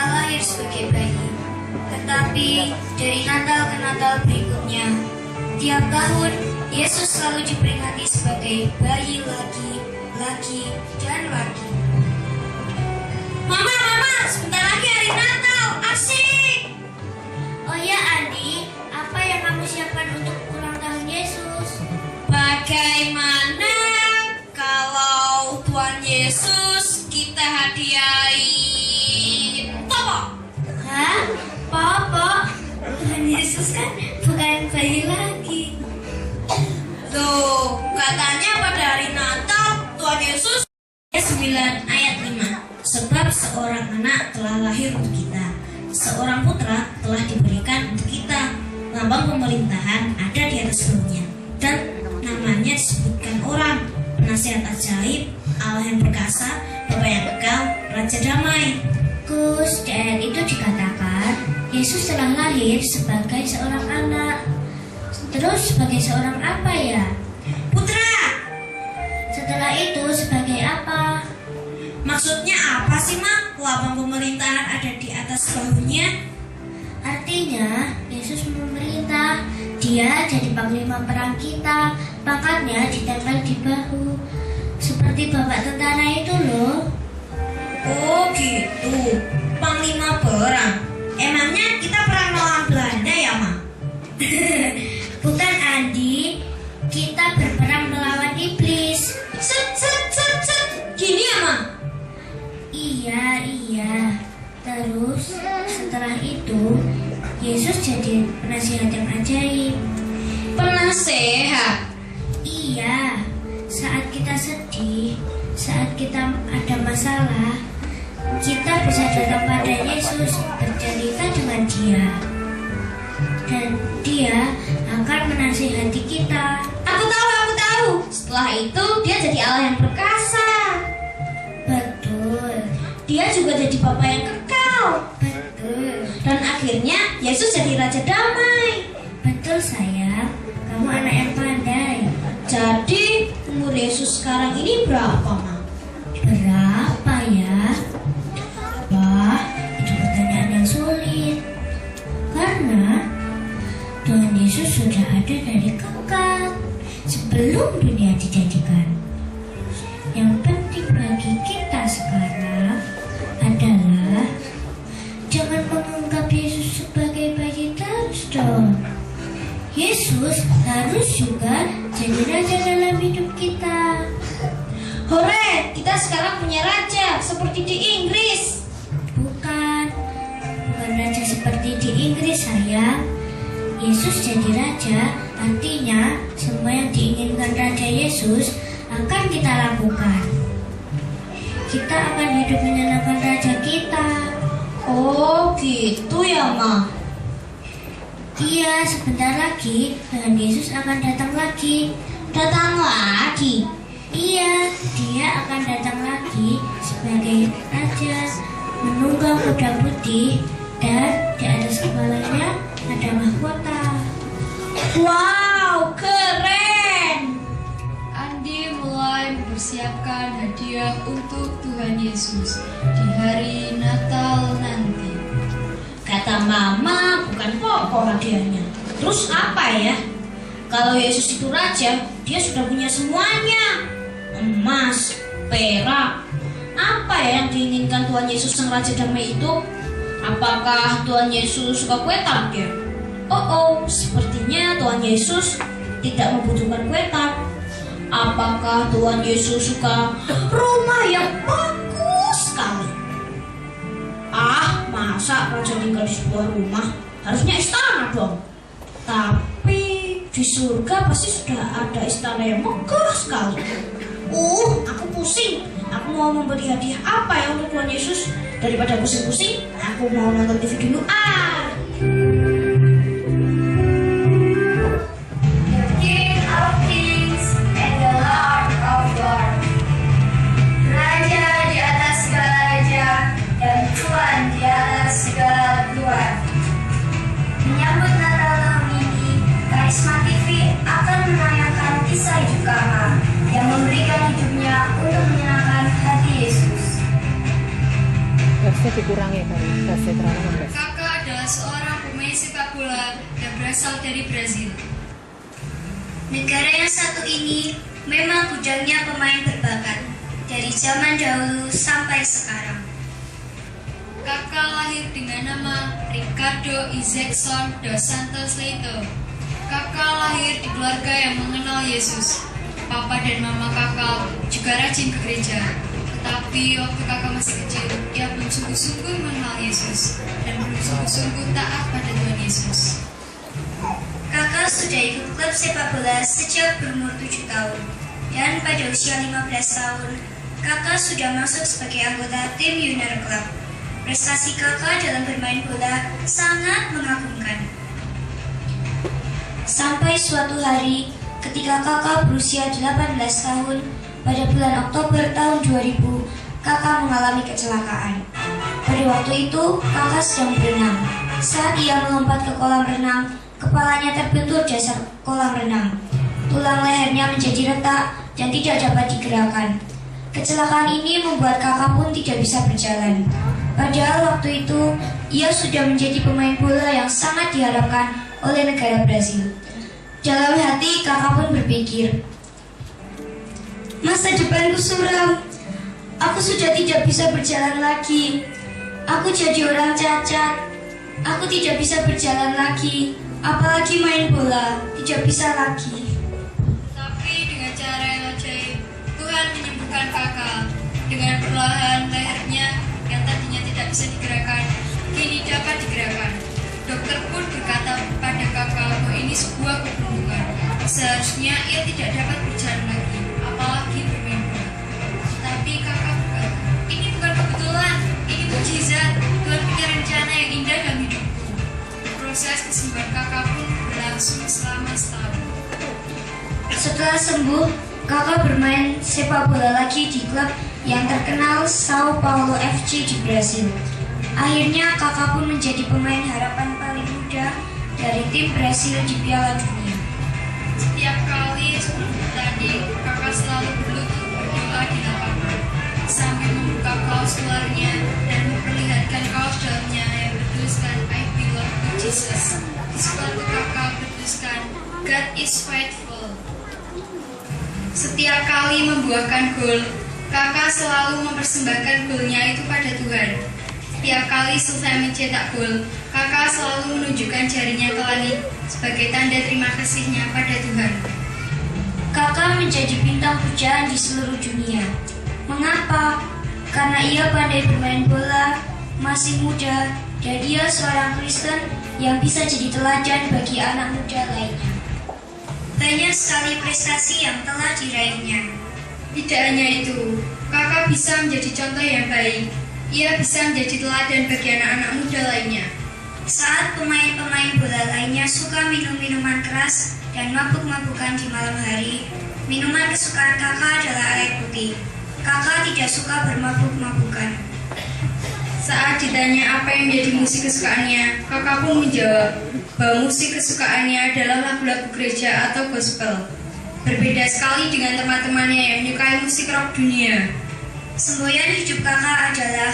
lahir sebagai bayi. Tetapi dari Natal ke Natal berikutnya, tiap tahun Yesus selalu diperingati sebagai bayi lagi, dan lagi. Mama, sebentar lagi hari Natal, asik! Oh ya Andi, apa yang kamu siapkan untuk ulang tahun Yesus? Bagaimana kalau Tuhan Yesus kita hadiahi Popo? Hah? Popo? Tuhan Yesus kan bukan bayi lagi. Tuh, katanya pada hari Natal Tuhan Yesus 9 ayat 5. Sebab seorang anak telah lahir untuk kita, seorang putra telah diberikan untuk kita, lambang pemerintahan ada di atas baunya, dan namanya disebutkan orang, penasihat ajaib, Allah yang perkasa, Bapa yang kekal, Raja damai. Gus, di ayat itu dikatakan Yesus telah lahir sebagai seorang anak. Terus sebagai seorang apa ya? Putra. Setelah itu sebagai apa? Maksudnya apa sih, Mak? Lambang pemerintahan ada di atas bahunya. Artinya Yesus memerintah. Dia jadi panglima perang kita. Pangkatnya ditempel di bahu, seperti bapak tentara itu loh. Oh gitu, panglima perang. Emangnya kita perang melawan Belanda ya, Mak? Bukan Andi, kita berperang melawan iblis. Set. Gini ya, Mak? Iya. Terus setelah itu Yesus jadi penasihat yang ajaib. Penasehat? Iya. Saat kita sedih, saat kita ada masalah, kita bisa datang pada Yesus, bercerita dengan Dia, dan Dia akan menasihati kita. Aku tahu. Setelah itu dia jadi Allah yang perkasa. Betul. Dia juga jadi Bapa yang kekal. Betul. Dan akhirnya Yesus jadi Raja damai. Betul sayang, kamu anak yang pandai. Jadi umur Yesus sekarang ini berapa, Ma? Berapa ya? Wah, itu pertanyaan yang sulit. Karena Tuhan Yesus sudah ada dari kekal, sebelum dunia dijadikan. Yang penting bagi kita sekarang adalah jangan menganggap Yesus sebagai bayi terus dong. Yesus harus juga jadi raja dalam hidup kita. Hore, kita sekarang punya raja seperti di Inggris. Bukan raja seperti di Inggris sayang. Yesus jadi raja, artinya semua yang diinginkan Raja Yesus akan kita lakukan. Kita akan hidup menyenangkan Raja kita. Oh gitu ya, Ma? Iya, sebentar lagi Tuhan Yesus akan datang lagi. Datang lagi? Iya, Dia akan datang lagi sebagai Raja, menunggang kuda putih, dan di atas kepalanya ada mahkota. Wow, keren! Andi mulai mempersiapkan hadiah untuk Tuhan Yesus di hari Natal nanti. Kata Mama, bukan pokok hadiahnya. Terus apa ya? Kalau Yesus itu raja, dia sudah punya semuanya. Emas, perak. Apa ya yang diinginkan Tuhan Yesus sang Raja Damai itu? Apakah Tuhan Yesus suka kue tart ya? Oh, sepertinya Tuhan Yesus tidak membutuhkan kue tart. Apakah Tuhan Yesus suka rumah yang bagus sekali? Masa raja tinggal di sebuah rumah? Harusnya istana dong. Tapi di surga pasti sudah ada istana yang megah sekali. Aku pusing. Aku mau memberi hadiah apa ya untuk Tuhan Yesus? Daripada pusing-pusing, aku mau nonton TV dulu. Menyambut Natal tahun ini, Karisma TV akan menayangkan kisah hidup Kakak yang memberikan hidupnya untuk menyenangkan hati Yesus. bisa dikurangi dari David Rana. Kakak adalah seorang pemain sepak bola yang berasal dari Brazil. Negara yang satu ini memang gudangnya pemain berbakat dari zaman dahulu sampai sekarang. Kakak lahir dengan nama Ricardo Isaacson dos Santos Leito. Kakak lahir di keluarga yang mengenal Yesus. Papa dan mama kakak juga rajin ke gereja. Tetapi waktu kakak masih kecil, ia belum sungguh-sungguh mengenal Yesus dan belum sungguh-sungguh taat pada Tuhan Yesus. Kakak sudah ikut klub sepak bola sejak berumur 7 tahun. Dan pada usia 15 tahun, kakak sudah masuk sebagai anggota tim junior klub. Prestasi kakak dalam bermain bola sangat mengagumkan. Sampai suatu hari, ketika kakak berusia 18 tahun, pada bulan Oktober tahun 2000, kakak mengalami kecelakaan. Pada waktu itu, kakak sedang berenang. Saat ia melompat ke kolam renang, kepalanya terbentur dasar kolam renang. Tulang lehernya menjadi retak dan tidak dapat digerakkan. Kecelakaan ini membuat kakak pun tidak bisa berjalan. Padahal waktu itu, ia sudah menjadi pemain bola yang sangat diharapkan oleh negara Brazil. Dalam hati, kakak pun berpikir, masa depanku suram. Aku sudah tidak bisa berjalan lagi. Aku jadi orang cacat. Aku tidak bisa berjalan lagi. Apalagi main bola, tidak bisa lagi. Tapi dengan cara yang ajaib, Tuhan menyembuhkan kakak. Dengan perlahan lehernya yang tadinya tidak bisa digerakkan, kini dapat digerakkan. Dokter pun berkata pada kakak bahwa ini sebuah keberuntungan. Seharusnya ia tidak dapat berjalan lagi, apalagi bermain bola. Tapi kakak berkata, ini bukan kebetulan, ini mukjizat. Tuhan punya rencana yang indah dalam hidupku. Proses kesembuhan kakak pun berlangsung selama setahun. Setelah sembuh, kakak bermain sepak bola lagi di klub yang terkenal Sao Paulo FC di Brasil. Akhirnya kakak pun menjadi pemain harapan paling muda dari tim Brasil di Piala Dunia. Setiap kali sebelum bertanding, kakak selalu berlutut berdoa di lapangan sambil membuka kaos luarnya dan memperlihatkan kaos dalamnya yang bertuliskan I belong to Jesus. Di sepatu kakak bertuliskan God is faithful. Setiap kali membuahkan gol, kakak selalu mempersembahkan golnya itu pada Tuhan. Setiap kali selesai mencetak gol, kakak selalu menunjukkan jarinya ke langit sebagai tanda terima kasihnya pada Tuhan. Kakak menjadi bintang pujaan di seluruh dunia. Mengapa? Karena ia pandai bermain bola, masih muda, dan ia seorang Kristen yang bisa jadi teladan bagi anak muda lainnya. Banyak sekali prestasi yang telah diraihnya. Tidak hanya itu, kakak bisa menjadi contoh yang baik. Ia bisa menjadi teladan bagi anak-anak muda lainnya. Saat pemain-pemain bola lainnya suka minum minuman keras dan mabuk-mabukan di malam hari, minuman kesukaan kakak adalah air putih. Kakak tidak suka bermabuk-mabukan. Saat ditanya apa yang menjadi musik kesukaannya, kakak pun menjawab bahwa musik kesukaannya adalah lagu-lagu gereja atau gospel. Berbeda sekali dengan teman-temannya yang menyukai musik rock dunia. Semboyan hidup kakak adalah,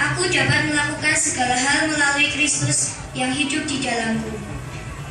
aku dapat melakukan segala hal melalui Kristus yang hidup di dalamku.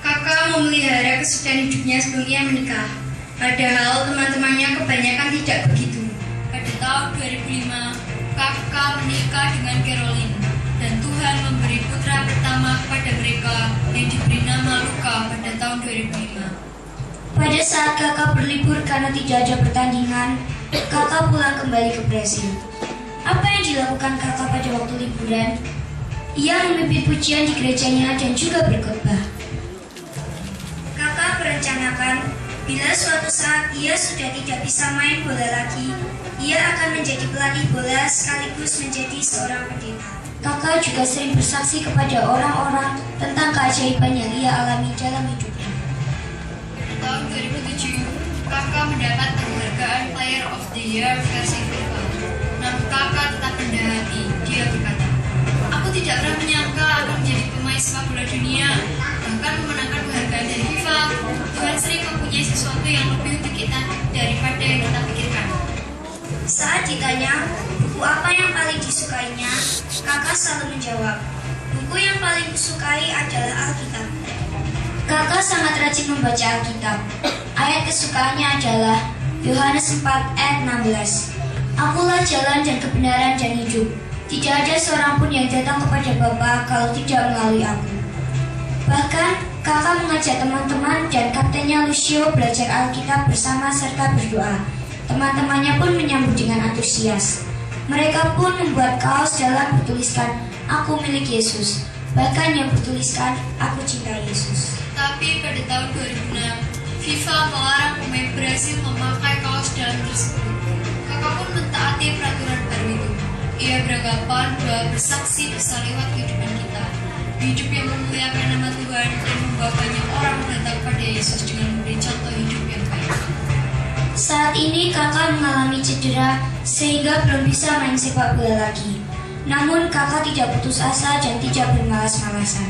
Kakak memelihara kesucian hidupnya sebelum ia menikah. Padahal teman-temannya kebanyakan tidak begitu. Pada tahun 2005, kakak menikah dengan Caroline. Dan Tuhan memberi putra pertama kepada mereka yang diberi nama Luka pada tahun 2005. Pada saat kakak berlibur karena tidak ada pertandingan, kakak pulang kembali ke Brasil. Apa yang dilakukan kakak pada waktu liburan? Ia memimpin pujian di gerejanya dan juga berkhotbah. Kakak merencanakan, bila suatu saat ia sudah tidak bisa main bola lagi, ia akan menjadi pelatih bola sekaligus menjadi seorang pendeta. Kakak juga sering bersaksi kepada orang-orang tentang keajaiban yang ia alami dalam hidupnya. Tahun 2007, kakak mendapat penghargaan Player of the Year versi FIFA. Namun kakak tetap rendah hati. Dia berkata, aku tidak pernah menyangka akan menjadi pemain sepak bola dunia, bahkan memenangkan penghargaan dari FIFA. Tuhan sering mempunyai sesuatu yang lebih untuk kita daripada yang kita pikirkan. Saat ditanya buku apa yang paling disukainya, Kakak selalu menjawab, buku yang paling kusukai adalah Alkitab. Kakak sangat rajin membaca Alkitab. Ayat kesukaannya adalah Yohanes 4 ayat 16. Akulah jalan dan kebenaran dan hidup. Tidak ada seorang pun yang datang kepada Bapa kalau tidak melalui aku. Bahkan, kakak mengajak teman-teman dan kaptennya Lucio belajar Alkitab bersama serta berdoa. Teman-temannya pun menyambut dengan antusias. Mereka pun membuat kaos dalam bertuliskan, "Aku milik Yesus." Bahkan yang bertuliskan, "Aku cinta Yesus." Tapi pada tahun 2006, FIFA melarang pemain Brasil memakai kaos dalam tersebut. Kakak pun mentaati peraturan baru itu. Ia beranggapan bahwa bersaksi bisa lewat kehidupan kita. Hidup yang memuliakan nama Tuhan dan membawa banyak orang datang pada Yesus dengan memberi contoh hidup yang baik. Saat ini kakak mengalami cedera sehingga belum bisa main sepak bola lagi. Namun kakak tidak putus asa dan tidak bermalas-malasan.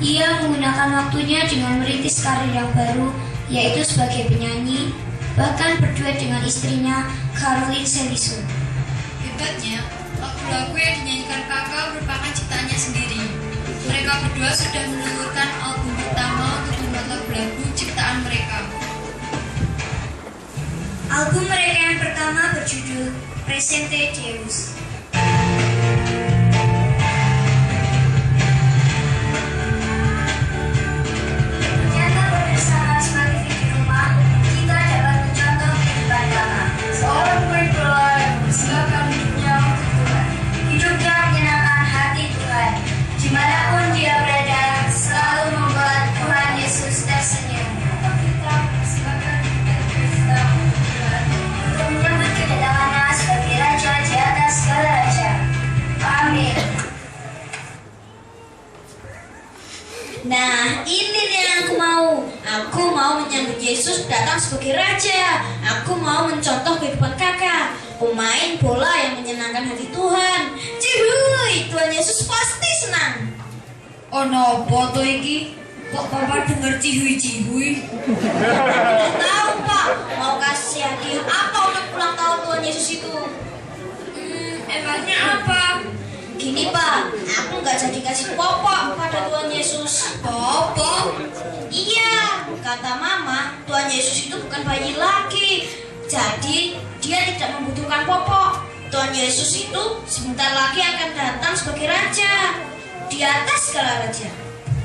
Ia menggunakan waktunya dengan merintis karir yang baru, yaitu sebagai penyanyi, bahkan berduet dengan istrinya, Caroline Seliso. Hebatnya, lagu-lagu yang dinyanyikan kakak merupakan ciptaannya sendiri. Mereka berdua sudah menelurkan album pertama untuk membuat lagu-lagu ciptaan mereka. Album mereka yang pertama berjudul Presente Deus. Ternyata bersama Smart TV di rumah, kita dapat mencontoh kehidupan kakak. Seorang pemain bola yang mempersiapkan hidupnya untuk Tuhan. Hidupnya menyenangkan hati Tuhan. Dimanapun dia berada, selalu membuat Tuhan Yesus tersenyum. Kita persilakan kita untuk menyambut kedatangannya sebagai Raja di atas segala raja. Amin. Nah, ini nih yang aku mau. Aku mau menyambut Yesus datang sebagai Raja. Aku mau mencontoh kehidupan kakak, pemain bola yang menyenangkan hati Tuhan. Cihuy, Tuhan Yesus pasti senang. Oh no, foto iki kok papa denger cihui-cihui? Tidak tahu Pak, mau kasih hadiah apa untuk ulang tahun Tuhan Yesus itu? Emangnya apa? Gini Pak, aku nggak jadi kasih popok pada Tuhan Yesus. Popok? Iya, kata Mama, Tuhan Yesus itu bukan bayi lagi. Jadi dia tidak membutuhkan popok. Tuhan Yesus itu sebentar lagi akan datang sebagai Raja di atas segala raja.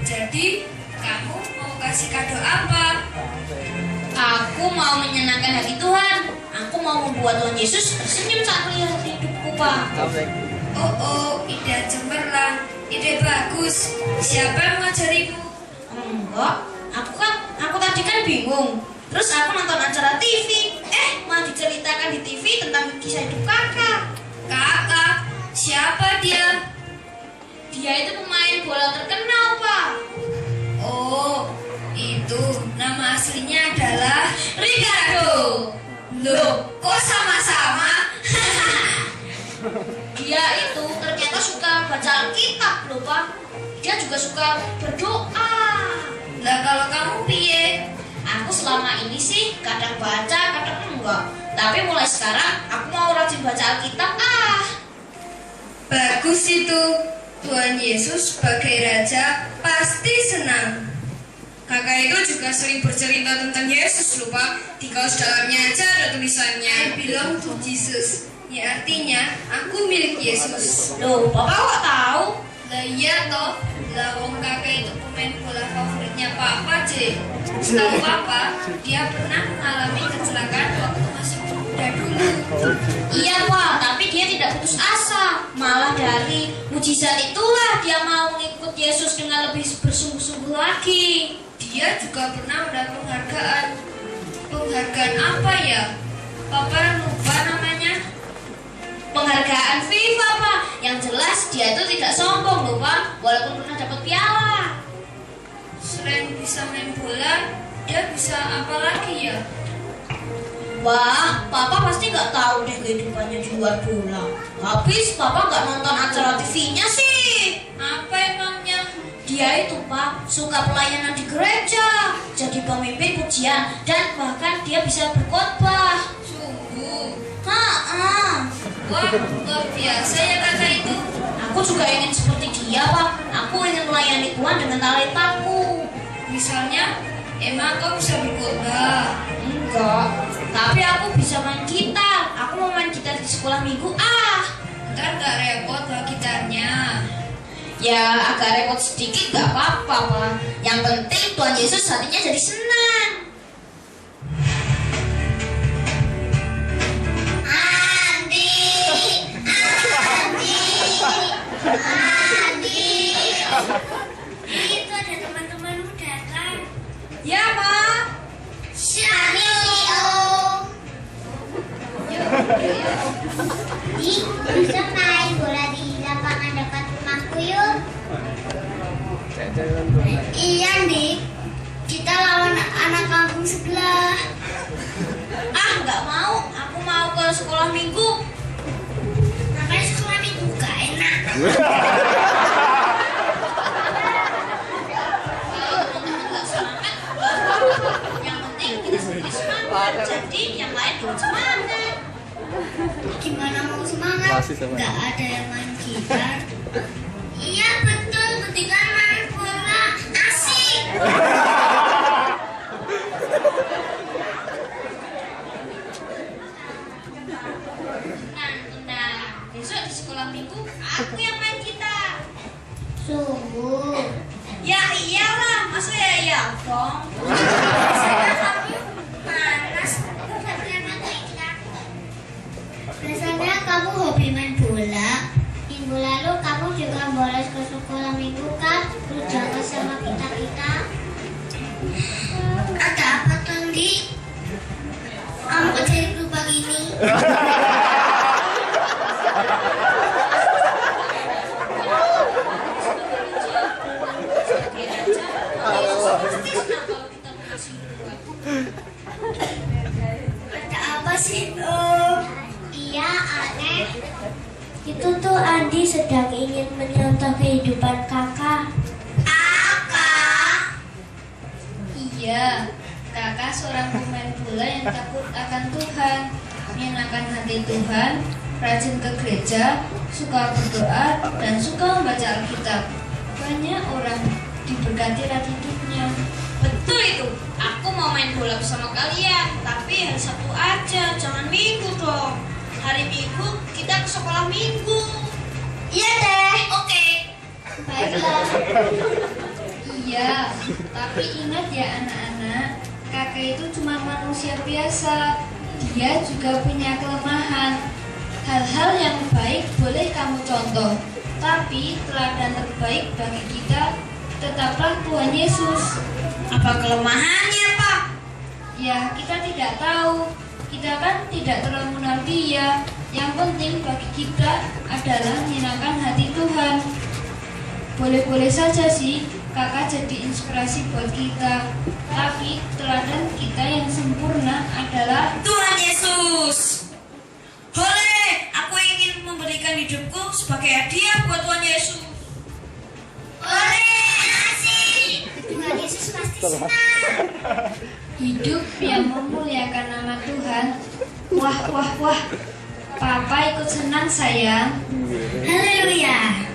Jadi, kamu mau kasih kado apa? Aku mau menyenangkan hati Tuhan. Aku mau membuat Tuhan Yesus tersenyum saat melihat hidupku Pak. Oh, ide cemerlang, ide bagus. Siapa yang mengajarimu? Enggak, aku tadi kan bingung. Terus aku nonton acara TV. Malah diceritakan di TV tentang kisah hidup kakak. Kakak, siapa dia? Dia itu pemain bola terkenal Pak. Oh, itu nama aslinya adalah Ricardo. Loh, kok sama-sama? Dia itu ternyata suka baca Alkitab loh Pak. Dia juga suka berdoa. Lah kalau kamu piye? Aku selama ini sih kadang baca, kadang enggak. Tapi mulai sekarang aku mau rajin baca Alkitab. Bagus itu. Tuhan Yesus sebagai Raja pasti senang. Kakak itu juga sering bercerita tentang Yesus loh Pak. Di kaos dalamnya aja ada tulisannya I belong to Jesus. Ya artinya aku milik Yesus. Loh, Bapak kok tahu? Lah iya toh. Lah wong kakak itu pemain bola favoritnya Papa J. Setahu Papa, dia pernah mengalami kecelakaan waktu masih muda dulu. Iya Pak, tapi dia tidak putus asa. Malah dari mujizat itulah dia mau mengikut Yesus dengan lebih bersungguh-sungguh lagi. Dia juga pernah mendapat penghargaan. Penghargaan apa ya? Papa lupa namanya. Penghargaan FIFA Pak. Yang jelas dia itu tidak sombong loh Pak, walaupun pernah dapat piala. Selain bisa main bola, dia bisa apa lagi ya? Wah, Papa pasti nggak tahu deh kehidupannya di luar bola. Habis Papa nggak nonton acara TV-nya sih. Apa emangnya? Dia itu Pak suka pelayanan di gereja, jadi pemimpin pujian, dan bahkan dia bisa berkhotbah. Sungguh. Wah, Wah, luar biasa ya kakak itu. aku Aku juga ingin seperti dia, Pak. Aku ingin melayani Tuhan dengan talentaku. Misalnya, emang kau bisa berkhotbah? Enggak, tapi aku bisa main gitar. Aku mau main gitar di sekolah minggu. Ntar gak repot bawa gitarnya. Ya agak repot sedikit gak apa-apa, Pak. Yang penting Tuhan Yesus hatinya jadi senang. Itu ada teman-temanmu datang. Ya, Ma. Bisa main bola di lapangan dekat rumahku yuk. Iya, Dik. Kita lawan anak kampung sebelah. Nggak mau. Aku mau ke sekolah minggu. Namanya sekolah minggu gak enak. Yang penting kita sendiri semangat. Jadi yang lain ikut semangat. Gimana mau semangat? Gak ada yang main gitar. Iya betul, mendingan main bola. Asik. Nah, besok di sekolah minggu aku yang main gitar. Sungguh. Ya iyalah, masa ya iya dong. Biasanya kamu hobi main bola. Minggu lalu kamu juga bolos ke sekolah minggu kan? Lu jaga sama kita-kita. Ada apa Tondi? Kamu kok jadi berubah gini? Ada apa sih Om? Iya aneh. Itu tuh Andi sedang ingin menyentuh kehidupan kakak. Kakak? Iya, kakak seorang pemain bola yang takut akan Tuhan, menyenangkan hati Tuhan, rajin ke gereja, suka berdoa, dan suka membaca Alkitab. Banyak orang diberkati lagi hidupnya. Betul itu. Aku mau main bola bersama kalian, tapi hari Sabtu aja, jangan Minggu dong. Hari Minggu kita ke sekolah Minggu. Iya deh. Oke. Baiklah. Iya, tapi ingat ya anak-anak, kakak itu cuma manusia biasa. Dia juga punya kelemahan. Hal-hal yang baik boleh kamu contoh, tapi teladan terbaik bagi kita tetaplah Tuhan Yesus. Apa kelemahannya, Pak? Ya, kita tidak tahu. Kita kan tidak terlalu mengenal dia. Yang penting bagi kita adalah menyenangkan hati Tuhan. Boleh-boleh saja sih kakak jadi inspirasi buat kita. Tapi teladan kita yang sempurna adalah Tuhan Yesus. Boleh, aku ingin memberikan hidupku sebagai hadiah buat Tuhan Yesus. Boleh, asik. Tuhan Yesus pasti senang. hidup yang memuliakan nama Tuhan. Wah, wah, wah. Papa ikut senang sayang. Haleluya.